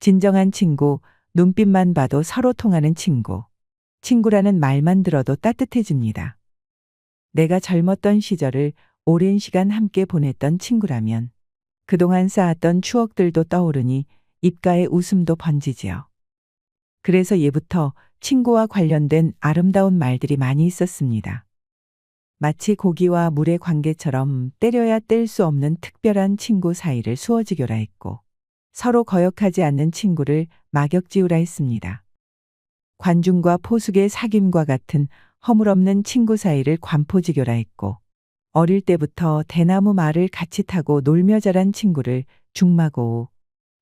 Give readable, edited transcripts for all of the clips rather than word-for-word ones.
진정한 친구, 눈빛만 봐도 서로 통하는 친구. 친구라는 말만 들어도 따뜻해집니다. 내가 젊었던 시절을 오랜 시간 함께 보냈던 친구라면 그동안 쌓았던 추억들도 떠오르니 입가에 웃음도 번지지요. 그래서 예부터 친구와 관련된 아름다운 말들이 많이 있었습니다. 마치 고기와 물의 관계처럼 때려야 뗄 수 없는 특별한 친구 사이를 수어지교라 했고, 서로 거역하지 않는 친구를 막역지우라 했습니다. 관중과 포숙의 사귐과 같은 허물없는 친구 사이를 관포지교라 했고, 어릴 때부터 대나무 말을 같이 타고 놀며 자란 친구를 중마고우,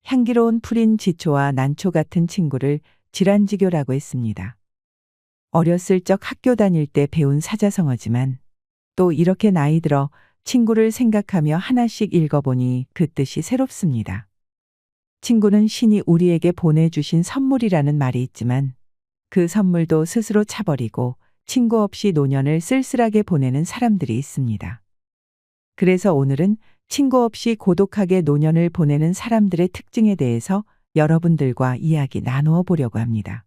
향기로운 풀인 지초와 난초 같은 친구를 질환지교라고 했습니다. 어렸을 적 학교 다닐 때 배운 사자성어지만 또 이렇게 나이 들어 친구를 생각하며 하나씩 읽어보니 그 뜻이 새롭습니다. 친구는 신이 우리에게 보내주신 선물이라는 말이 있지만 그 선물도 스스로 차버리고 친구 없이 노년을 쓸쓸하게 보내는 사람들이 있습니다. 그래서 오늘은 친구 없이 고독하게 노년을 보내는 사람들의 특징에 대해서 여러분들과 이야기 나누어 보려고 합니다.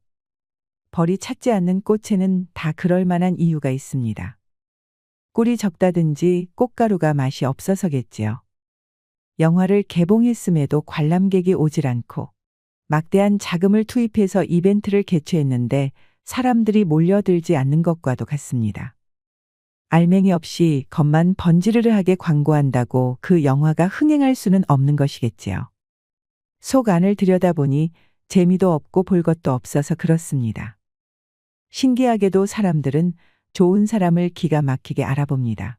벌이 찾지 않는 꽃에는 다 그럴 만한 이유가 있습니다. 꿀이 적다든지 꽃가루가 맛이 없어서겠지요. 영화를 개봉했음에도 관람객이 오질 않고 막대한 자금을 투입해서 이벤트를 개최했는데 사람들이 몰려들지 않는 것과도 같습니다. 알맹이 없이 겉만 번지르르하게 광고한다고 그 영화가 흥행할 수는 없는 것이겠지요. 속 안을 들여다보니 재미도 없고 볼 것도 없어서 그렇습니다. 신기하게도 사람들은 좋은 사람을 기가 막히게 알아봅니다.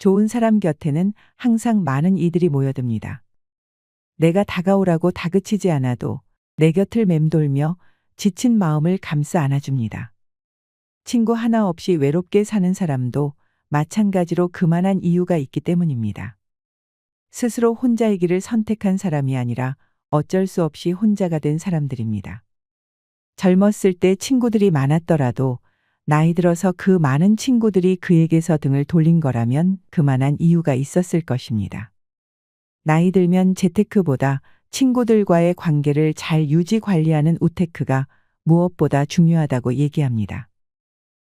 좋은 사람 곁에는 항상 많은 이들이 모여듭니다. 내가 다가오라고 다그치지 않아도 내 곁을 맴돌며 지친 마음을 감싸 안아줍니다. 친구 하나 없이 외롭게 사는 사람도 마찬가지로 그만한 이유가 있기 때문입니다. 스스로 혼자이기를 선택한 사람이 아니라 어쩔 수 없이 혼자가 된 사람들입니다. 젊었을 때 친구들이 많았더라도 나이 들어서 그 많은 친구들이 그에게서 등을 돌린 거라면 그만한 이유가 있었을 것입니다. 나이 들면 재테크보다 친구들과의 관계를 잘 유지 관리하는 우테크가 무엇보다 중요하다고 얘기합니다.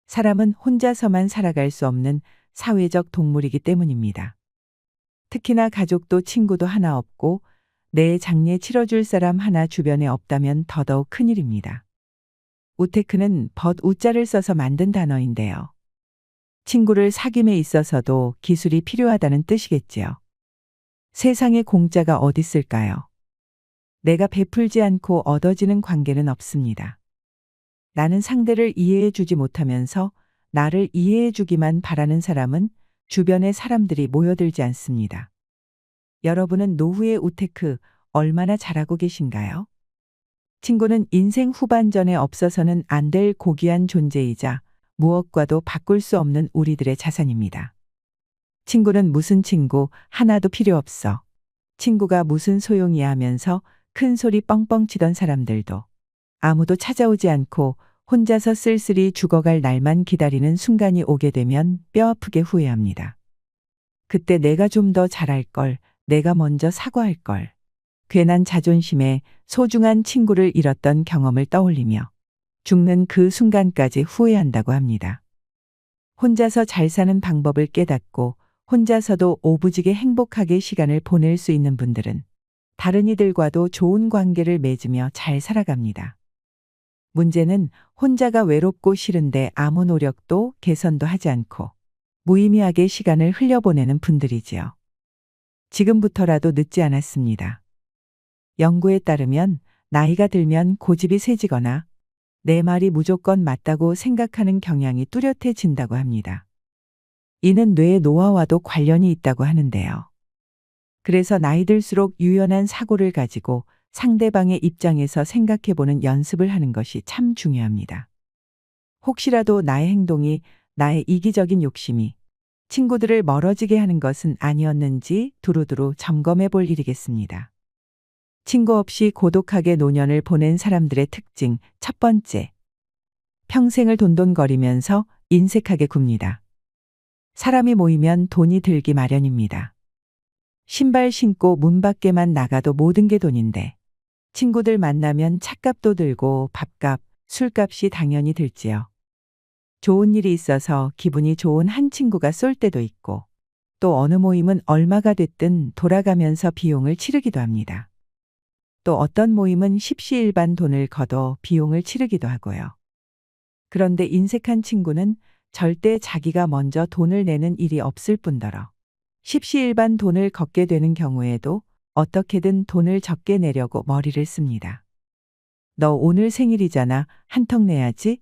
사람은 혼자서만 살아갈 수 없는 사회적 동물이기 때문입니다. 특히나 가족도 친구도 하나 없고 내 장례 치러줄 사람 하나 주변에 없다면 더더욱 큰일입니다. 우테크는 우자를 써서 만든 단어인데요. 친구를 사귐에 있어서도 기술이 필요하다는 뜻이겠지요. 세상에 공짜가 어디 있을까요? 내가 베풀지 않고 얻어지는 관계는 없습니다. 나는 상대를 이해해 주지 못하면서 나를 이해해 주기만 바라는 사람은 주변의 사람들이 모여들지 않습니다. 여러분은 노후의 우테크 얼마나 잘하고 계신가요? 친구는 인생 후반전에 없어서는 안 될 고귀한 존재이자 무엇과도 바꿀 수 없는 우리들의 자산입니다. 친구는 무슨 친구 하나도 필요 없어. 친구가 무슨 소용이야 하면서 큰 소리 뻥뻥 치던 사람들도 아무도 찾아오지 않고 혼자서 쓸쓸히 죽어갈 날만 기다리는 순간이 오게 되면 뼈아프게 후회합니다. 그때 내가 좀 더 잘할 걸, 내가 먼저 사과할 걸. 괜한 자존심에 소중한 친구를 잃었던 경험을 떠올리며 죽는 그 순간까지 후회한다고 합니다. 혼자서 잘 사는 방법을 깨닫고 혼자서도 오부지게 행복하게 시간을 보낼 수 있는 분들은 다른 이들과도 좋은 관계를 맺으며 잘 살아갑니다. 문제는 혼자가 외롭고 싫은데 아무 노력도 개선도 하지 않고 무의미하게 시간을 흘려보내는 분들이지요. 지금부터라도 늦지 않았습니다. 연구에 따르면 나이가 들면 고집이 세지거나 내 말이 무조건 맞다고 생각하는 경향이 뚜렷해진다고 합니다. 이는 뇌의 노화와도 관련이 있다고 하는데요. 그래서 나이 들수록 유연한 사고를 가지고 상대방의 입장에서 생각해보는 연습을 하는 것이 참 중요합니다. 혹시라도 나의 행동이, 나의 이기적인 욕심이 친구들을 멀어지게 하는 것은 아니었는지 두루두루 점검해 볼 일이겠습니다. 친구 없이 고독하게 노년을 보낸 사람들의 특징 첫 번째. 평생을 돈돈거리면서 인색하게 굽니다. 사람이 모이면 돈이 들기 마련입니다. 신발 신고 문 밖에만 나가도 모든 게 돈인데 친구들 만나면 차값도 들고 밥값, 술값이 당연히 들지요. 좋은 일이 있어서 기분이 좋은 한 친구가 쏠 때도 있고, 또 어느 모임은 얼마가 됐든 돌아가면서 비용을 치르기도 합니다. 또 어떤 모임은 십시일반 돈을 걷어 비용을 치르기도 하고요. 그런데 인색한 친구는 절대 자기가 먼저 돈을 내는 일이 없을 뿐더러 십시일반 돈을 걷게 되는 경우에도 어떻게든 돈을 적게 내려고 머리를 씁니다. 너 오늘 생일이잖아. 한턱 내야지.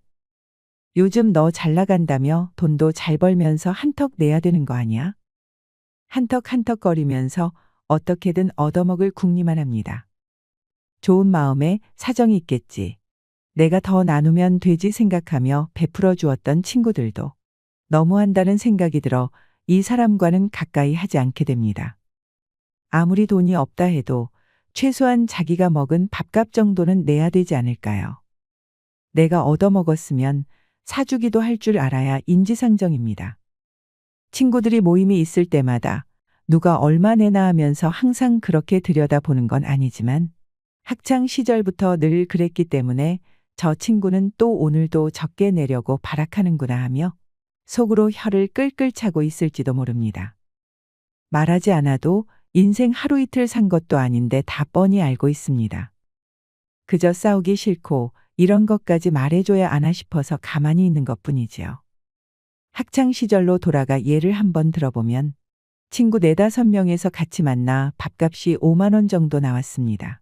요즘 너 잘 나간다며 돈도 잘 벌면서 한턱 내야 되는 거 아니야? 한턱한턱거리면서 어떻게든 얻어먹을 궁리만 합니다. 좋은 마음에 사정이 있겠지. 내가 더 나누면 되지 생각하며 베풀어 주었던 친구들도 너무한다는 생각이 들어 이 사람과는 가까이 하지 않게 됩니다. 아무리 돈이 없다 해도 최소한 자기가 먹은 밥값 정도는 내야 되지 않을까요? 내가 얻어먹었으면 사주기도 할 줄 알아야 인지상정입니다. 친구들이 모임이 있을 때마다 누가 얼마 내나 하면서 항상 그렇게 들여다보는 건 아니지만 학창 시절부터 늘 그랬기 때문에 저 친구는 또 오늘도 적게 내려고 발악하는구나 하며 속으로 혀를 끌끌 차고 있을지도 모릅니다. 말하지 않아도 인생 하루 이틀 산 것도 아닌데 다 뻔히 알고 있습니다. 그저 싸우기 싫고 이런 것까지 말해줘야 하나 싶어서 가만히 있는 것뿐이지요. 학창 시절로 돌아가 예를 한번 들어보면 친구 4~5명에서 같이 만나 밥값이 5만 원 정도 나왔습니다.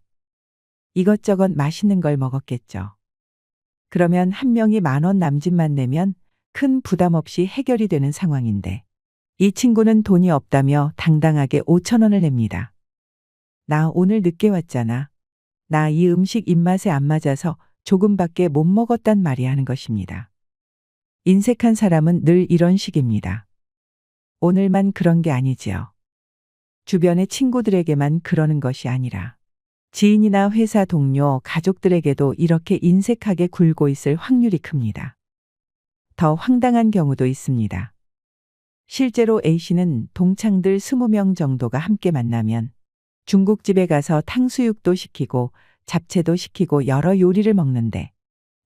이것저것 맛있는 걸 먹었겠죠. 그러면 한 명이 10,000원 남짓만 내면 큰 부담 없이 해결이 되는 상황인데 이 친구는 돈이 없다며 당당하게 5,000원을 냅니다. 나 오늘 늦게 왔잖아. 나 이 음식 입맛에 안 맞아서 조금밖에 못 먹었단 말이 하는 것입니다. 인색한 사람은 늘 이런 식입니다. 오늘만 그런 게 아니지요. 주변의 친구들에게만 그러는 것이 아니라 지인이나 회사 동료, 가족들에게도 이렇게 인색하게 굴고 있을 확률이 큽니다. 더 황당한 경우도 있습니다. 실제로 A씨는 동창들 20명 정도가 함께 만나면 중국집에 가서 탕수육도 시키고 잡채도 시키고 여러 요리를 먹는데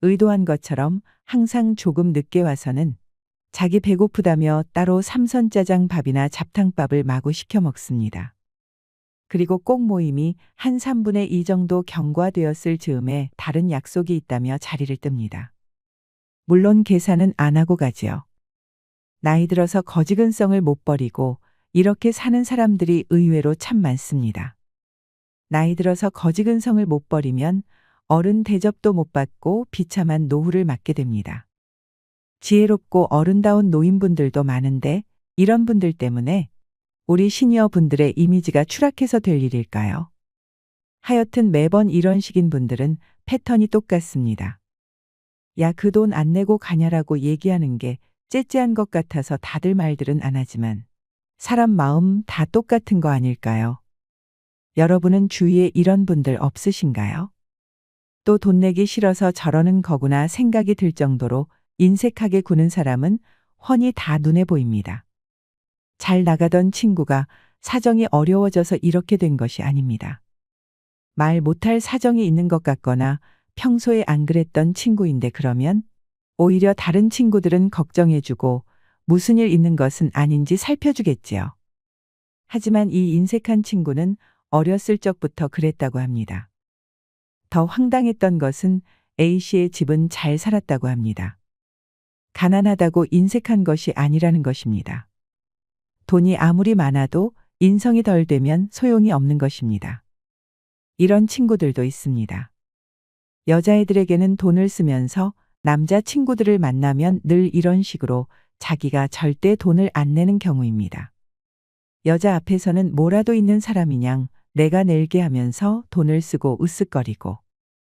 의도한 것처럼 항상 조금 늦게 와서는 자기 배고프다며 따로 삼선짜장 밥이나 잡탕밥을 마구 시켜 먹습니다. 그리고 꼭 모임이 한 3분의 2 정도 경과되었을 즈음에 다른 약속이 있다며 자리를 뜹니다. 물론 계산은 안 하고 가지요. 나이 들어서 거지근성을 못 버리고 이렇게 사는 사람들이 의외로 참 많습니다. 나이 들어서 거지근성을 못 버리면 어른 대접도 못 받고 비참한 노후를 맞게 됩니다. 지혜롭고 어른다운 노인분들도 많은데 이런 분들 때문에 우리 시니어 분들의 이미지가 추락해서 될 일일까요? 하여튼 매번 이런 식인 분들은 패턴이 똑같습니다. 야, 그 돈 안 내고 가냐라고 얘기하는 게 째째한 것 같아서 다들 말들은 안 하지만 사람 마음 다 똑같은 거 아닐까요? 여러분은 주위에 이런 분들 없으신가요? 또 돈 내기 싫어서 저러는 거구나 생각이 들 정도로 인색하게 구는 사람은 훤히 다 눈에 보입니다. 잘 나가던 친구가 사정이 어려워져서 이렇게 된 것이 아닙니다. 말 못할 사정이 있는 것 같거나 평소에 안 그랬던 친구인데 그러면 오히려 다른 친구들은 걱정해주고 무슨 일 있는 것은 아닌지 살펴주겠지요. 하지만 이 인색한 친구는 어렸을 적부터 그랬다고 합니다. 더 황당했던 것은 A씨의 집은 잘 살았다고 합니다. 가난하다고 인색한 것이 아니라는 것입니다. 돈이 아무리 많아도 인성이 덜 되면 소용이 없는 것입니다. 이런 친구들도 있습니다. 여자애들에게는 돈을 쓰면서 남자 친구들을 만나면 늘 이런 식으로 자기가 절대 돈을 안 내는 경우입니다. 여자 앞에서는 뭐라도 있는 사람이냥 내가 낼게 하면서 돈을 쓰고 으쓱거리고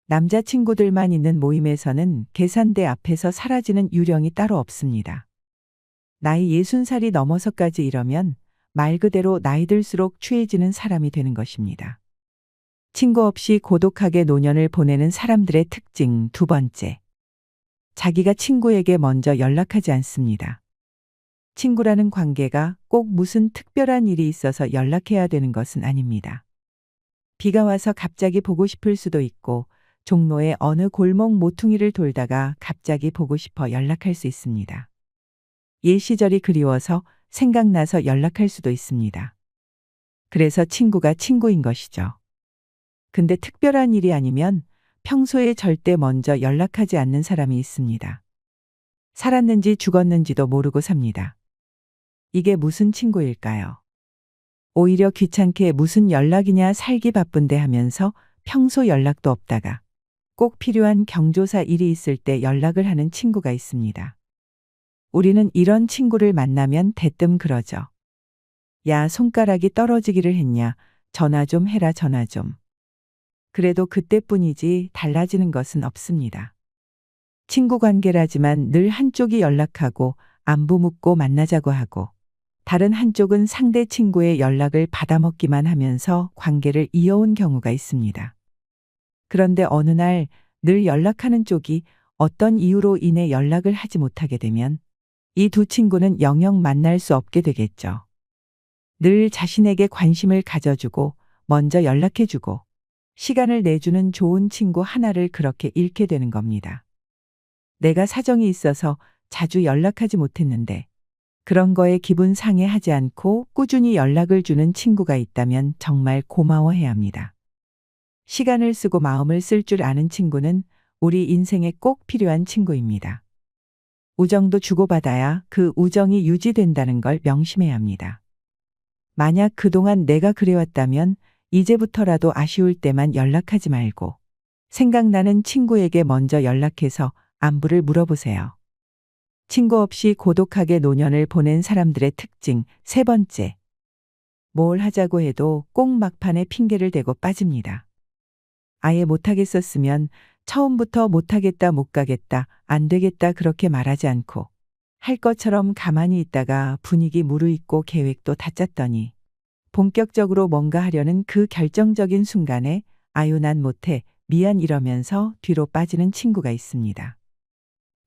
남자 친구들만 있는 모임에서는 계산대 앞에서 사라지는 유령이 따로 없습니다. 나이 60살이 넘어서까지 이러면 말 그대로 나이 들수록 취해지는 사람이 되는 것입니다. 친구 없이 고독하게 노년을 보내는 사람들의 특징 2번째. 자기가 친구에게 먼저 연락하지 않습니다. 친구라는 관계가 꼭 무슨 특별한 일이 있어서 연락해야 되는 것은 아닙니다. 비가 와서 갑자기 보고 싶을 수도 있고 종로의 어느 골목 모퉁이를 돌다가 갑자기 보고 싶어 연락할 수 있습니다. 옛 시절이 그리워서 생각나서 연락할 수도 있습니다. 그래서 친구가 친구인 것이죠. 근데 특별한 일이 아니면 평소에 절대 먼저 연락하지 않는 사람이 있습니다. 살았는지 죽었는지도 모르고 삽니다. 이게 무슨 친구일까요? 오히려 귀찮게 무슨 연락이냐 살기 바쁜데 하면서 평소 연락도 없다가 꼭 필요한 경조사 일이 있을 때 연락을 하는 친구가 있습니다. 우리는 이런 친구를 만나면 대뜸 그러죠. 야, 손가락이 떨어지기를 했냐? 전화 좀 해라, 전화 좀. 그래도 그때뿐이지 달라지는 것은 없습니다. 친구 관계라지만 늘 한쪽이 연락하고 안부 묻고 만나자고 하고 다른 한쪽은 상대 친구의 연락을 받아먹기만 하면서 관계를 이어온 경우가 있습니다. 그런데 어느 날 늘 연락하는 쪽이 어떤 이유로 인해 연락을 하지 못하게 되면 이 두 친구는 영영 만날 수 없게 되겠죠. 늘 자신에게 관심을 가져주고 먼저 연락해주고 시간을 내주는 좋은 친구 하나를 그렇게 잃게 되는 겁니다. 내가 사정이 있어서 자주 연락하지 못했는데 그런 거에 기분 상해하지 않고 꾸준히 연락을 주는 친구가 있다면 정말 고마워해야 합니다. 시간을 쓰고 마음을 쓸 줄 아는 친구는 우리 인생에 꼭 필요한 친구입니다. 우정도 주고받아야 그 우정이 유지된다는 걸 명심해야 합니다. 만약 그동안 내가 그래왔다면 이제부터라도 아쉬울 때만 연락하지 말고 생각나는 친구에게 먼저 연락해서 안부를 물어보세요. 친구 없이 고독하게 노년을 보낸 사람들의 특징 세 번째. 뭘 하자고 해도 꼭 막판에 핑계를 대고 빠집니다. 아예 못하겠었으면 처음부터 못하겠다, 못 가겠다, 안 되겠다 그렇게 말하지 않고 할 것처럼 가만히 있다가 분위기 무르익고 계획도 다 짰더니 본격적으로 뭔가 하려는 그 결정적인 순간에 아유 난 못해, 미안 이러면서 뒤로 빠지는 친구가 있습니다.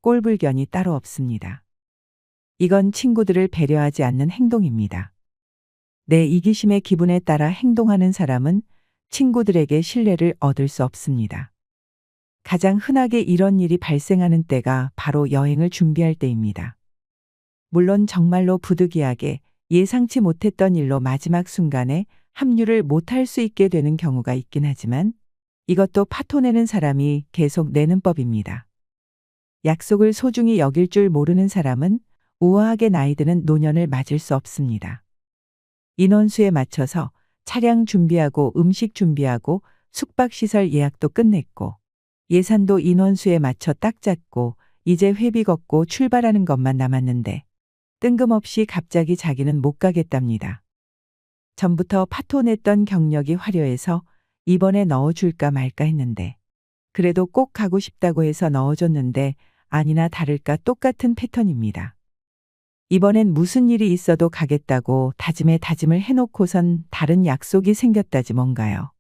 꼴불견이 따로 없습니다. 이건 친구들을 배려하지 않는 행동입니다. 내 이기심의 기분에 따라 행동하는 사람은 친구들에게 신뢰를 얻을 수 없습니다. 가장 흔하게 이런 일이 발생하는 때가 바로 여행을 준비할 때입니다. 물론 정말로 부득이하게 예상치 못했던 일로 마지막 순간에 합류를 못할 수 있게 되는 경우가 있긴 하지만 이것도 파토내는 사람이 계속 내는 법입니다. 약속을 소중히 여길 줄 모르는 사람은 우아하게 나이 드는 노년을 맞을 수 없습니다. 인원수에 맞춰서 차량 준비하고 음식 준비하고 숙박시설 예약도 끝냈고 예산도 인원수에 맞춰 딱 잡고 이제 회비 걷고 출발하는 것만 남았는데 뜬금없이 갑자기 자기는 못 가겠답니다. 전부터 파토냈던 경력이 화려해서 이번에 넣어줄까 말까 했는데 그래도 꼭 가고 싶다고 해서 넣어줬는데 아니나 다를까 똑같은 패턴입니다. 이번엔 무슨 일이 있어도 가겠다고 다짐에 다짐을 해놓고선 다른 약속이 생겼다지 뭔가요.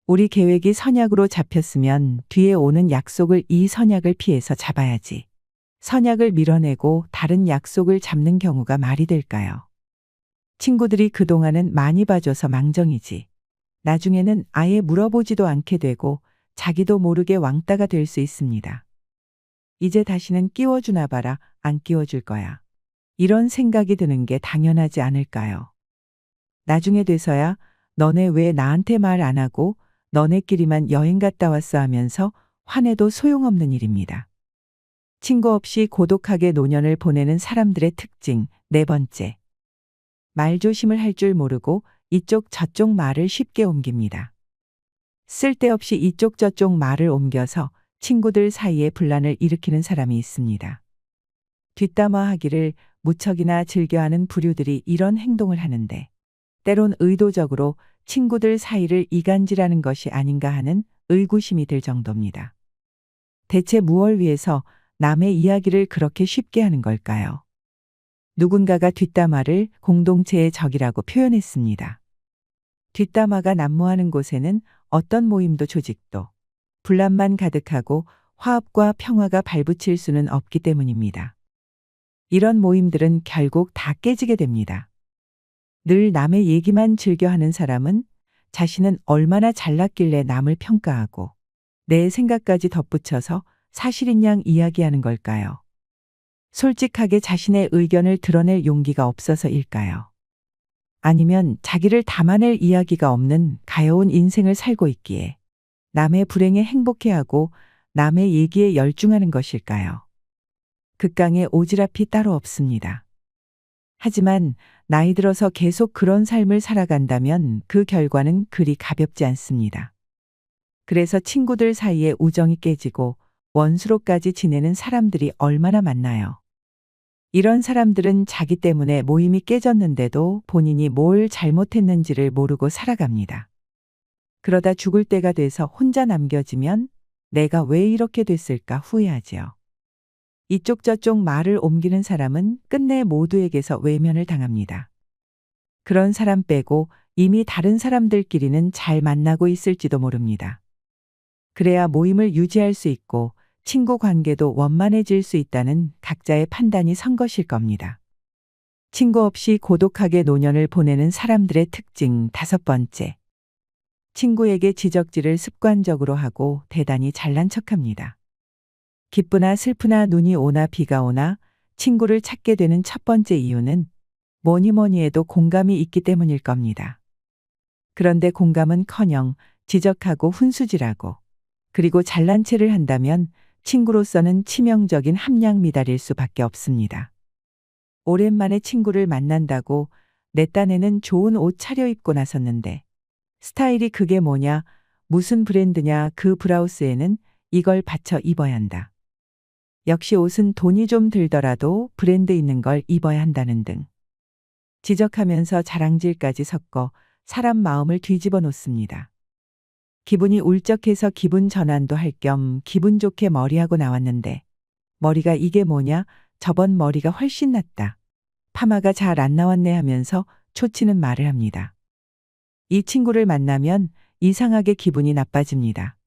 우리 계획이 선약으로 잡혔으면 뒤에 오는 약속을 이 선약을 피해서 잡아야지. 선약을 밀어내고 다른 약속을 잡는 경우가 말이 될까요? 친구들이 그동안은 많이 봐줘서 망정이지. 나중에는 아예 물어보지도 않게 되고 자기도 모르게 왕따가 될 수 있습니다. 이제 다시는 끼워주나 봐라, 안 끼워줄 거야. 이런 생각이 드는 게 당연하지 않을까요? 나중에 돼서야 너네 왜 나한테 말 안 하고 너네끼리만 여행 갔다 왔어 하면서 화내도 소용없는 일입니다. 친구 없이 고독하게 노년을 보내는 사람들의 특징 네 번째. 말조심을 할 줄 모르고 이쪽 저쪽 말을 쉽게 옮깁니다. 쓸데없이 이쪽 저쪽 말을 옮겨서 친구들 사이에 분란을 일으키는 사람이 있습니다. 뒷담화하기를 무척이나 즐겨하는 부류들이 이런 행동을 하는데 때론 의도적으로 친구들 사이를 이간질하는 것이 아닌가 하는 의구심이 들 정도입니다. 대체 무엇을 위해서 남의 이야기를 그렇게 쉽게 하는 걸까요? 누군가가 뒷담화를 공동체의 적이라고 표현했습니다. 뒷담화가 난무하는 곳에는 어떤 모임도 조직도 분란만 가득하고 화합과 평화가 발붙일 수는 없기 때문입니다. 이런 모임들은 결국 다 깨지게 됩니다. 늘 남의 얘기만 즐겨하는 사람은 자신은 얼마나 잘났길래 남을 평가하고 내 생각까지 덧붙여서 사실인 양 이야기하는 걸까요? 솔직하게 자신의 의견을 드러낼 용기가 없어서일까요? 아니면 자기를 담아낼 이야기가 없는 가여운 인생을 살고 있기에 남의 불행에 행복해하고 남의 얘기에 열중하는 것일까요? 극강의 오지랖이 따로 없습니다. 하지만 나이 들어서 계속 그런 삶을 살아간다면 그 결과는 그리 가볍지 않습니다. 그래서 친구들 사이에 우정이 깨지고 원수로까지 지내는 사람들이 얼마나 많나요? 이런 사람들은 자기 때문에 모임이 깨졌는데도 본인이 뭘 잘못했는지를 모르고 살아갑니다. 그러다 죽을 때가 돼서 혼자 남겨지면 내가 왜 이렇게 됐을까 후회하지요. 이쪽 저쪽 말을 옮기는 사람은 끝내 모두에게서 외면을 당합니다. 그런 사람 빼고 이미 다른 사람들끼리는 잘 만나고 있을지도 모릅니다. 그래야 모임을 유지할 수 있고 친구 관계도 원만해질 수 있다는 각자의 판단이 선 것일 겁니다. 친구 없이 고독하게 노년을 보내는 사람들의 특징 5번째. 친구에게 지적질을 습관적으로 하고 대단히 잘난 척합니다. 기쁘나 슬프나 눈이 오나 비가 오나 친구를 찾게 되는 첫 번째 이유는 뭐니 뭐니 해도 공감이 있기 때문일 겁니다. 그런데 공감은커녕 지적하고 훈수질하고 그리고 잘난 체를 한다면 친구로서는 치명적인 함량 미달일 수밖에 없습니다. 오랜만에 친구를 만난다고 내 딴에는 좋은 옷 차려입고 나섰는데 스타일이 그게 뭐냐, 무슨 브랜드냐, 그 브라우스에는 이걸 받쳐 입어야 한다. 역시 옷은 돈이 좀 들더라도 브랜드 있는 걸 입어야 한다는 등 지적하면서 자랑질까지 섞어 사람 마음을 뒤집어 놓습니다. 기분이 울적해서 기분 전환도 할 겸 기분 좋게 머리하고 나왔는데 머리가 이게 뭐냐, 저번 머리가 훨씬 낫다. 파마가 잘 안 나왔네 하면서 초치는 말을 합니다. 이 친구를 만나면 이상하게 기분이 나빠집니다.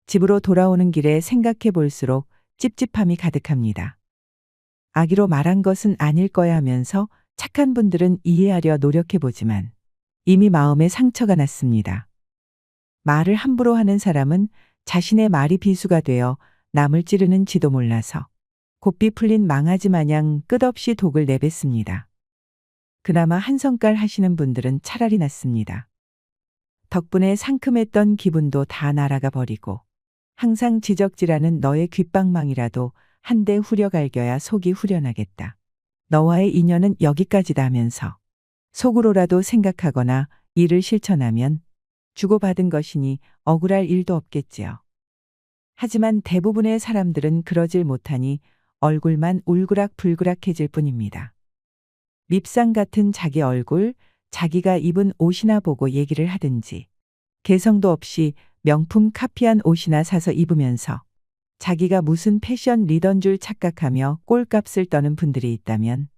집으로 돌아오는 길에 생각해 볼수록 찝찝함이 가득합니다. 악의로 말한 것은 아닐 거야 하면서 착한 분들은 이해하려 노력해 보지만 이미 마음에 상처가 났습니다. 말을 함부로 하는 사람은 자신의 말이 비수가 되어 남을 찌르는지도 몰라서 곱비 풀린 망아지 마냥 끝없이 독을 내뱉습니다. 그나마 한 성깔 하시는 분들은 차라리 낫습니다. 덕분에 상큼했던 기분도 다 날아가 버리고 항상 지적질하는 너의 귓방망이라도 한 대 후려갈겨야 속이 후련하겠다. 너와의 인연은 여기까지다 하면서 속으로라도 생각하거나 이를 실천하면 주고받은 것이니 억울할 일도 없겠지요. 하지만 대부분의 사람들은 그러질 못하니 얼굴만 울그락불그락해질 뿐입니다. 밉상 같은 자기 얼굴, 자기가 입은 옷이나 보고 얘기를 하든지 개성도 없이 명품 카피한 옷이나 사서 입으면서 자기가 무슨 패션 리더인 줄 착각하며 꼴값을 떠는 분들이 있다면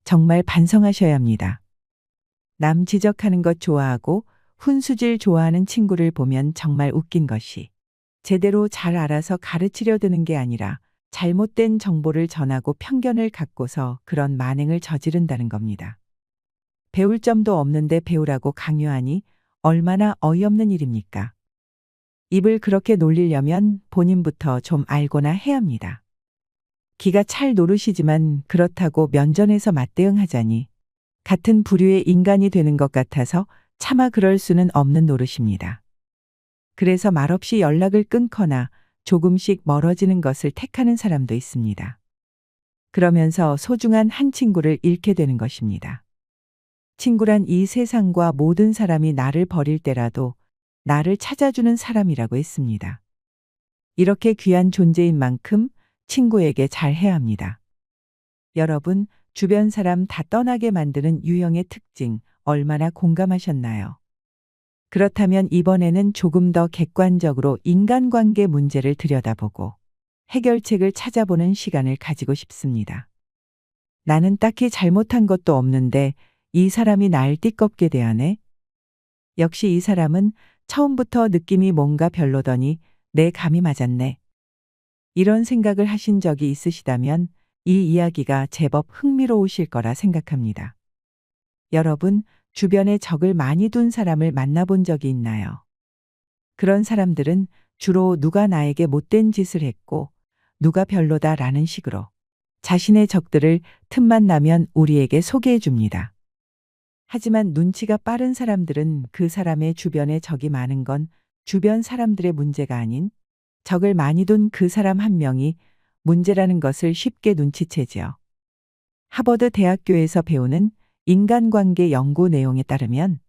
정말 반성하셔야 합니다. 남 지적하는 것 좋아하고 훈수질 좋아하는 친구를 보면 정말 웃긴 것이 제대로 잘 알아서 가르치려 드는 게 아니라 잘못된 정보를 전하고 편견을 갖고서 그런 만행을 저지른다는 겁니다. 배울 점도 없는데 배우라고 강요하니 얼마나 어이없는 일입니까? 입을 그렇게 놀리려면 본인부터 좀 알고나 해야 합니다. 기가 찰 노릇이지만 그렇다고 면전에서 맞대응하자니 같은 부류의 인간이 되는 것 같아서 차마 그럴 수는 없는 노릇입니다. 그래서 말없이 연락을 끊거나 조금씩 멀어지는 것을 택하는 사람도 있습니다. 그러면서 소중한 한 친구를 잃게 되는 것입니다. 친구란 이 세상과 모든 사람이 나를 버릴 때라도 나를 찾아주는 사람이라고 했습니다. 이렇게 귀한 존재인 만큼 친구에게 잘해야 합니다. 여러분, 주변 사람 다 떠나게 만드는 유형의 특징 얼마나 공감하셨나요? 그렇다면 이번에는 조금 더 객관적으로 인간관계 문제를 들여다보고 해결책을 찾아보는 시간을 가지고 싶습니다. 나는 딱히 잘못한 것도 없는데 이 사람이 날 띠껍게 대하네. 역시 이 사람은 처음부터 느낌이 뭔가 별로더니 내 감이 맞았네. 이런 생각을 하신 적이 있으시다면 이 이야기가 제법 흥미로우실 거라 생각합니다. 여러분, 주변에 적을 많이 둔 사람을 만나본 적이 있나요? 그런 사람들은 주로 누가 나에게 못된 짓을 했고 누가 별로다라는 식으로 자신의 적들을 틈만 나면 우리에게 소개해 줍니다. 하지만 눈치가 빠른 사람들은 그 사람의 주변에 적이 많은 건 주변 사람들의 문제가 아닌 적을 많이 둔 그 사람 한 명이 문제라는 것을 쉽게 눈치채지요. 하버드 대학교에서 배우는 인간관계 연구 내용에 따르면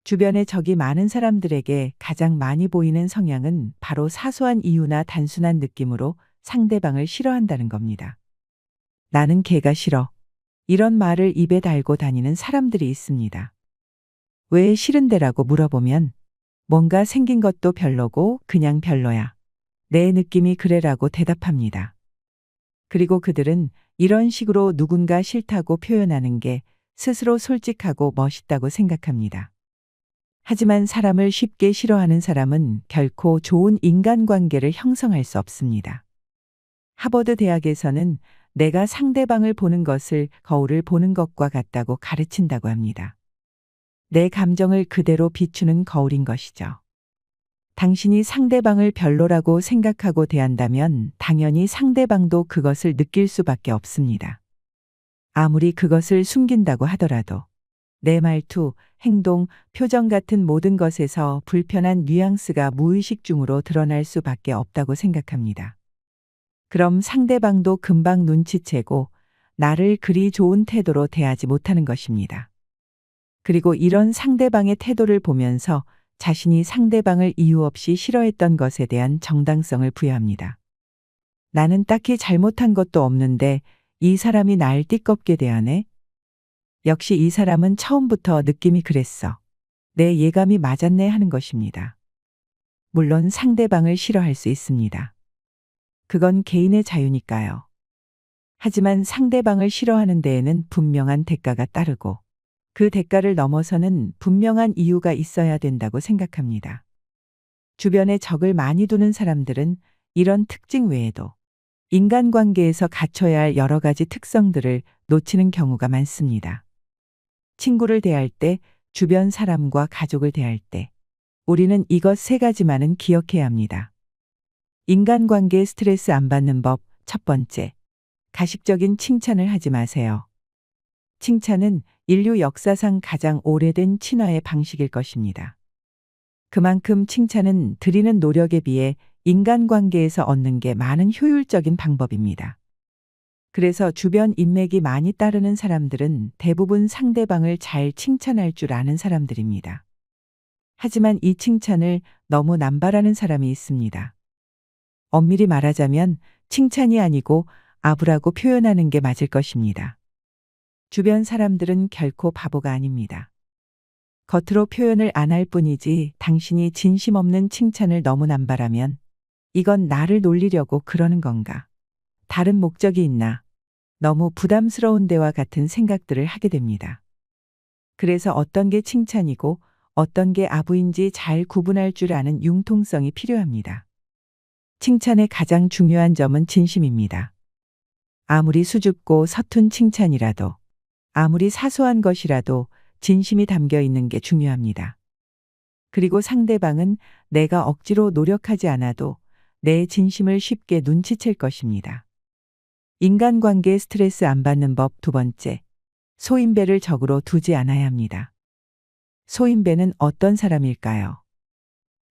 주변에 적이 많은 사람들에게 가장 많이 보이는 성향은 바로 사소한 이유나 단순한 느낌으로 상대방을 싫어한다는 겁니다. 나는 걔가 싫어. 이런 말을 입에 달고 다니는 사람들이 있습니다. 왜 싫은데라고 물어보면 뭔가 생긴 것도 별로고 그냥 별로야. 내 느낌이 그래라고 대답합니다. 그리고 그들은 이런 식으로 누군가 싫다고 표현하는 게 스스로 솔직하고 멋있다고 생각합니다. 하지만 사람을 쉽게 싫어하는 사람은 결코 좋은 인간관계를 형성할 수 없습니다. 하버드 대학에서는 내가 상대방을 보는 것을 거울을 보는 것과 같다고 가르친다고 합니다. 내 감정을 그대로 비추는 거울인 것이죠. 당신이 상대방을 별로라고 생각하고 대한다면 당연히 상대방도 그것을 느낄 수밖에 없습니다. 아무리 그것을 숨긴다고 하더라도 내 말투, 행동, 표정 같은 모든 것에서 불편한 뉘앙스가 무의식 중으로 드러날 수밖에 없다고 생각합니다. 그럼 상대방도 금방 눈치채고 나를 그리 좋은 태도로 대하지 못하는 것입니다. 그리고 이런 상대방의 태도를 보면서 자신이 상대방을 이유 없이 싫어했던 것에 대한 정당성을 부여합니다. 나는 딱히 잘못한 것도 없는데 이 사람이 날 띠껍게 대하네? 역시 이 사람은 처음부터 느낌이 그랬어. 내 예감이 맞았네 하는 것입니다. 물론 상대방을 싫어할 수 있습니다. 그건 개인의 자유니까요. 하지만 상대방을 싫어하는 데에는 분명한 대가가 따르고 그 대가를 넘어서는 분명한 이유가 있어야 된다고 생각합니다. 주변에 적을 많이 두는 사람들은 이런 특징 외에도 인간관계에서 갖춰야 할 여러 가지 특성들을 놓치는 경우가 많습니다. 친구를 대할 때, 주변 사람과 가족을 대할 때, 우리는 이것 세 가지만은 기억해야 합니다. 인간관계에 스트레스 안 받는 법, 첫 번째. 가식적인 칭찬을 하지 마세요. 칭찬은 인류 역사상 가장 오래된 친화의 방식일 것입니다. 그만큼 칭찬은 드리는 노력에 비해 인간관계에서 얻는 게 많은 효율적인 방법입니다. 그래서 주변 인맥이 많이 따르는 사람들은 대부분 상대방을 잘 칭찬할 줄 아는 사람들입니다. 하지만 이 칭찬을 너무 남발하는 사람이 있습니다. 엄밀히 말하자면 칭찬이 아니고 아부라고 표현하는 게 맞을 것입니다. 주변 사람들은 결코 바보가 아닙니다. 겉으로 표현을 안 할 뿐이지 당신이 진심 없는 칭찬을 너무 남발하면 이건 나를 놀리려고 그러는 건가? 다른 목적이 있나? 너무 부담스러운 데와 같은 생각들을 하게 됩니다. 그래서 어떤 게 칭찬이고 어떤 게 아부인지 잘 구분할 줄 아는 융통성이 필요합니다. 칭찬의 가장 중요한 점은 진심입니다. 아무리 수줍고 서툰 칭찬이라도, 아무리 사소한 것이라도 진심이 담겨 있는 게 중요합니다. 그리고 상대방은 내가 억지로 노력하지 않아도 내 진심을 쉽게 눈치챌 것입니다. 인간관계에 스트레스 안 받는 법 두 번째. 소인배를 적으로 두지 않아야 합니다. 소인배는 어떤 사람일까요?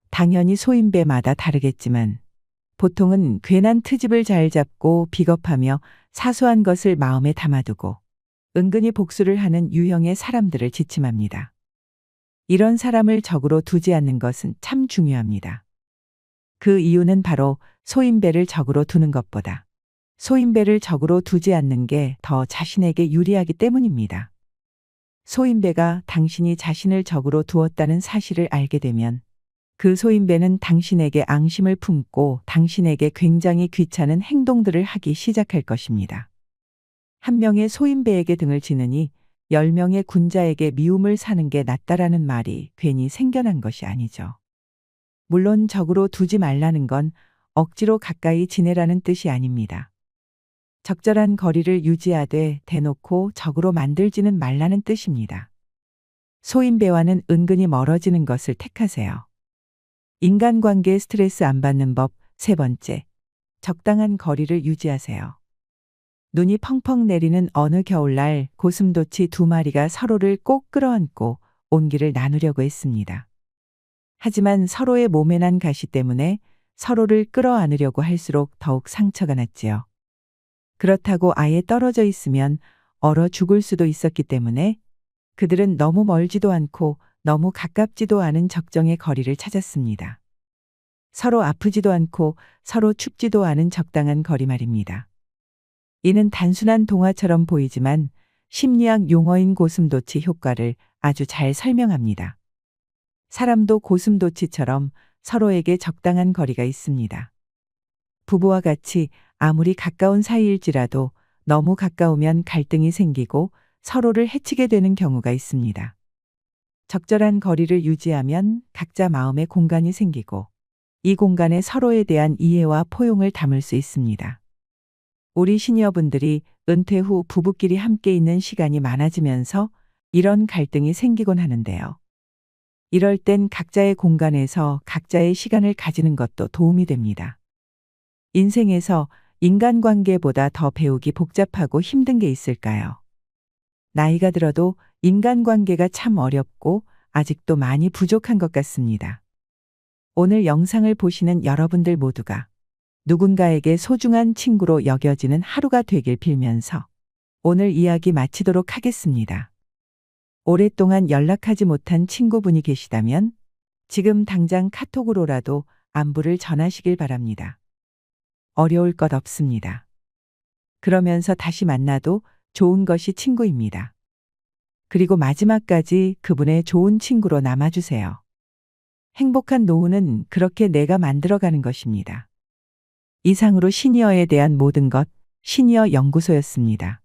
당연히 소인배마다 다르겠지만 보통은 괜한 트집을 잘 잡고 비겁하며 사소한 것을 마음에 담아두고 은근히 복수를 하는 유형의 사람들을 지침합니다. 이런 사람을 적으로 두지 않는 것은 참 중요합니다. 그 이유는 바로 소인배를 적으로 두는 것보다 소인배를 적으로 두지 않는 게 더 자신에게 유리하기 때문입니다. 소인배가 당신이 자신을 적으로 두었다는 사실을 알게 되면 그 소인배는 당신에게 앙심을 품고 당신에게 굉장히 귀찮은 행동들을 하기 시작할 것입니다. 한 명의 소인배에게 등을 지느니 10명의 군자에게 미움을 사는 게 낫다라는 말이 괜히 생겨난 것이 아니죠. 물론 적으로 두지 말라는 건 억지로 가까이 지내라는 뜻이 아닙니다. 적절한 거리를 유지하되 대놓고 적으로 만들지는 말라는 뜻입니다. 소인배와는 은근히 멀어지는 것을 택하세요. 인간관계에 스트레스 안 받는 법. 세 번째, 적당한 거리를 유지하세요. 눈이 펑펑 내리는 어느 겨울날 고슴도치 두 마리가 서로를 꼭 끌어안고 온기를 나누려고 했습니다. 하지만 서로의 몸에 난 가시 때문에 서로를 끌어안으려고 할수록 더욱 상처가 났지요. 그렇다고 아예 떨어져 있으면 얼어 죽을 수도 있었기 때문에 그들은 너무 멀지도 않고 너무 가깝지도 않은 적정의 거리를 찾았습니다. 서로 아프지도 않고 서로 춥지도 않은 적당한 거리 말입니다. 이는 단순한 동화처럼 보이지만 심리학 용어인 고슴도치 효과를 아주 잘 설명합니다. 사람도 고슴도치처럼 서로에게 적당한 거리가 있습니다. 부부와 같이 아무리 가까운 사이일지라도 너무 가까우면 갈등이 생기고 서로를 해치게 되는 경우가 있습니다. 적절한 거리를 유지하면 각자 마음의 공간이 생기고 이 공간에 서로에 대한 이해와 포용을 담을 수 있습니다. 우리 시니어분들이 은퇴 후 부부끼리 함께 있는 시간이 많아지면서 이런 갈등이 생기곤 하는데요. 이럴 땐 각자의 공간에서 각자의 시간을 가지는 것도 도움이 됩니다. 인생에서 인간관계보다 더 배우기 복잡하고 힘든 게 있을까요? 나이가 들어도 인간관계가 참 어렵고 아직도 많이 부족한 것 같습니다. 오늘 영상을 보시는 여러분들 모두가 누군가에게 소중한 친구로 여겨지는 하루가 되길 빌면서 오늘 이야기 마치도록 하겠습니다. 오랫동안 연락하지 못한 친구분이 계시다면 지금 당장 카톡으로라도 안부를 전하시길 바랍니다. 어려울 것 없습니다. 그러면서 다시 만나도 좋은 것이 친구입니다. 그리고 마지막까지 그분의 좋은 친구로 남아주세요. 행복한 노후는 그렇게 내가 만들어가는 것입니다. 이상으로 시니어에 대한 모든 것, 시니어 연구소였습니다.